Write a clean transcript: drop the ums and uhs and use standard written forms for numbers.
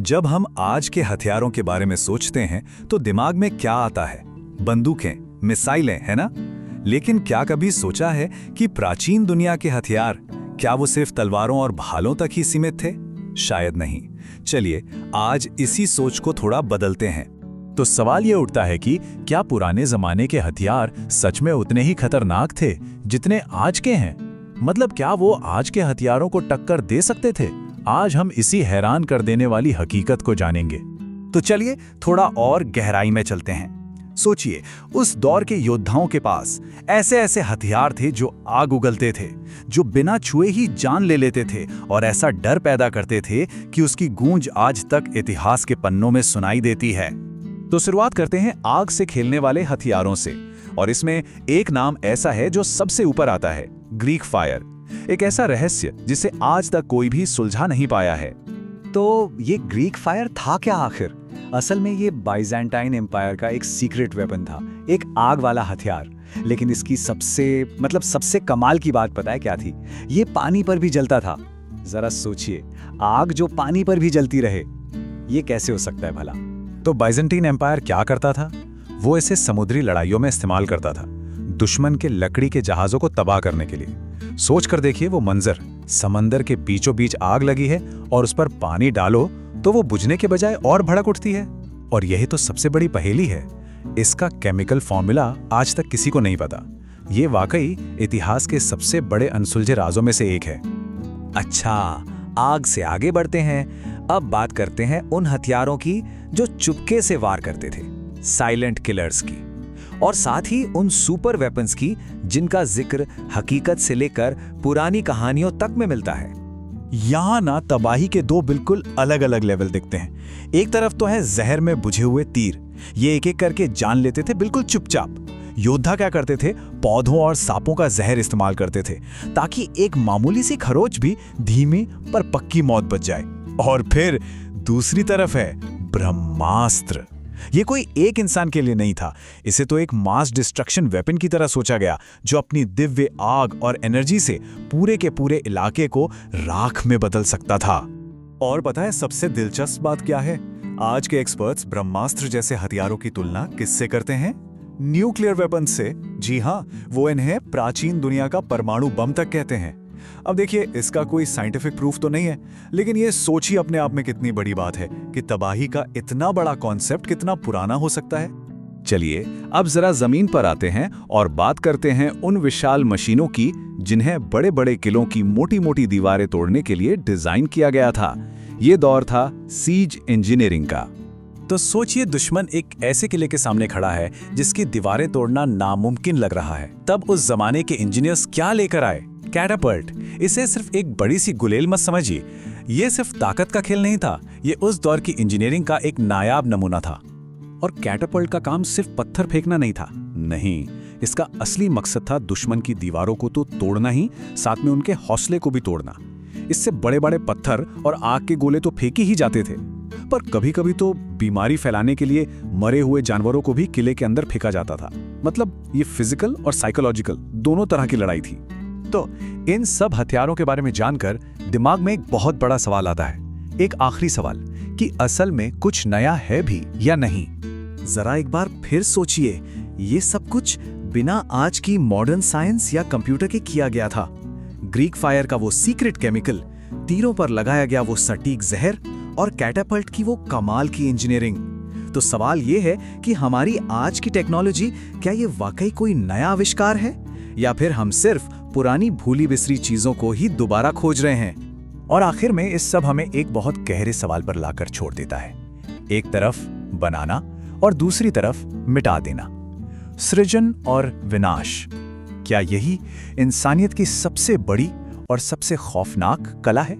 जब हम आज के हथियारों के बारे में सोचते हैं तो दिमाग में क्या आता है? बंदूकें, मिसाइलें, है ना? लेकिन क्या कभी सोचा है कि प्राचीन दुनिया के हथियार, क्या वो सिर्फ तलवारों और भालों तक ही सीमित थे? शायद नहीं। चलिए आज इसी सोच को थोड़ा बदलते हैं। तो सवाल ये उठता है कि क्या पुराने जमाने के हथियार सच में उतने ही खतरनाक थे जितने आज के हैं? मतलब क्या वो आज के हथियारों को टक्कर दे सकते थे? आज हम इसी हैरान कर देने वाली हकीकत को जानेंगे। तो चलिए थोड़ा और गहराई में चलते हैं। सोचिए, उस दौर के योद्धाओं के पास ऐसे ऐसे हथियार थे जो आग उगलते थे, जो बिना छुए ही जान ले लेते थे और ऐसा डर पैदा करते थे कि उसकी गूंज आज तक इतिहास के पन्नों में सुनाई देती है। तो शुरुआत करते हैं आग से खेलने वाले हथियारों से, और इसमें एक नाम ऐसा है जो सबसे ऊपर आता है, ग्रीक फायर। एक ऐसा रहस्य जिसे आज तक कोई भी सुलझा नहीं पाया है। तो ये ग्रीक फायर था क्या आखिर? असल में ये बाइजेंटाइन एम्पायर का एक सीक्रेट वेपन था, एक आग वाला हथियार। लेकिन इसकी सबसे कमाल की बात पता है क्या थी? ये पानी पर भी जलता था। जरा सोचिए, आग जो पानी पर भी जलती रहे, ये कैसे हो सकता है भला? तो बाइजेंटाइन एम्पायर क्या करता था? वो इसे समुद्री लड़ाइयों में इस्तेमाल करता था, दुश्मन के लकड़ी के जहाजों को तबाह करने के लिए। सोच कर देखिए वो मंजर, समंदर के बीचों बीच आग लगी है और उस पर पानी डालो तो वो बुझने के बजाय और भड़क उठती है। और यही तो सबसे बड़ी पहेली है, इसका केमिकल फॉर्मूला आज तक किसी को नहीं पता। ये वाकई इतिहास के सबसे बड़े अनसुलझे राजों में से एक है। अच्छा, आग से आगे बढ़ते हैं। अब बात करते हैं उन हथियारों की जो चुपके से वार करते थे, साइलेंट किलर्स की, और साथ ही उन सुपर वेपन्स की जिनका जिक्र हकीकत से लेकर पुरानी कहानियों तक में मिलता है। यहाँ ना तबाही के दो बिल्कुल अलग अलग लेवल दिखते हैं। एक तरफ तो है जहर में बुझे हुए तीर, ये एक एक करके जान लेते थे बिल्कुल चुपचाप। योद्धा क्या करते थे? पौधों और सांपों का जहर इस्तेमाल करते थे ताकि एक मामूली सी खरोच भी धीमी पर पक्की मौत बच जाए। और फिर दूसरी तरफ है ब्रह्मास्त्र। ये कोई एक इंसान के लिए नहीं था, इसे तो एक मास डिस्ट्रक्शन वेपन की तरह सोचा गया, जो अपनी दिव्य आग और एनर्जी से पूरे के पूरे इलाके को राख में बदल सकता था। और पता है सबसे दिलचस्प बात क्या है? आज के एक्सपर्ट्स ब्रह्मास्त्र जैसे हथियारों की तुलना किससे करते हैं? न्यूक्लियर वेपन से। जी हाँ, वो इन्हें प्राचीन दुनिया का परमाणु बम तक कहते हैं। अब देखिए, इसका कोई साइंटिफिक प्रूफ तो नहीं है, लेकिन ये सोच ही अपने आप में कितनी बड़ी बात है कि तबाही का इतना बड़ा कॉन्सेप्ट कितना पुराना हो सकता है। चलिए अब जरा जमीन पर आते हैं और बात करते हैं उन विशाल मशीनों की जिन्हें बड़े बड़े किलों की मोटी मोटी दीवारें तोड़ने के लिए डिजाइन किया गया था। ये दौर था सीज इंजीनियरिंग का। तो सोचिए, दुश्मन एक ऐसे किले के सामने खड़ा है जिसकी दीवारें तोड़ना नामुमकिन लग रहा है। तब उस जमाने के इंजीनियर्स क्या लेकर आए? कैटापल्ट। इसे सिर्फ एक बड़ी सी गुलेल मत समझिए, ये सिर्फ ताकत का खेल नहीं था, ये उस दौर की इंजीनियरिंग का एक नायाब नमूना था। और कैटापल्ट का काम सिर्फ पत्थर फेंकना नहीं था, नहीं, इसका असली मकसद था दुश्मन की दीवारों को तो तोड़ना ही, साथ में उनके हौसले को भी तोड़ना। इससे बड़े बड़े पत्थर और आग के गोले तो फेंके ही जाते थे, पर कभी कभी तो बीमारी फैलाने के लिए मरे हुए जानवरों को भी किले के अंदर फेंका जाता था। मतलब ये फिजिकल और साइकोलॉजिकल दोनों तरह की लड़ाई थी। तो इन सब हथियारों के बारे में जानकर दिमाग में एक बहुत बड़ा सवाल आता है, एक आखिरी सवाल, कि असल में कुछ नया है भी या नहीं। जरा एक बार फिर सोचिए, ये सब कुछ बिना आज की मॉडर्न साइंस या कंप्यूटर के किया गया था। ग्रीक फायर का वो सीक्रेट केमिकल, तीरों पर लगाया गया वो सटीक जहर, और कैटापल्ट की वो कमाल की इंजीनियरिंग। तो सवाल ये है कि हमारी आज की टेक्नोलॉजी, क्या ये वाकई कोई नया आविष्कार है, या फिर हम सिर्फ पुरानी भूली बिसरी चीजों को ही दोबारा खोज रहे हैं? और आखिर में इस सब हमें एक बहुत गहरे सवाल पर लाकर छोड़ देता है। एक तरफ बनाना और दूसरी तरफ मिटा देना, सृजन और विनाश। क्या यही इंसानियत की सबसे बड़ी और सबसे खौफनाक कला है?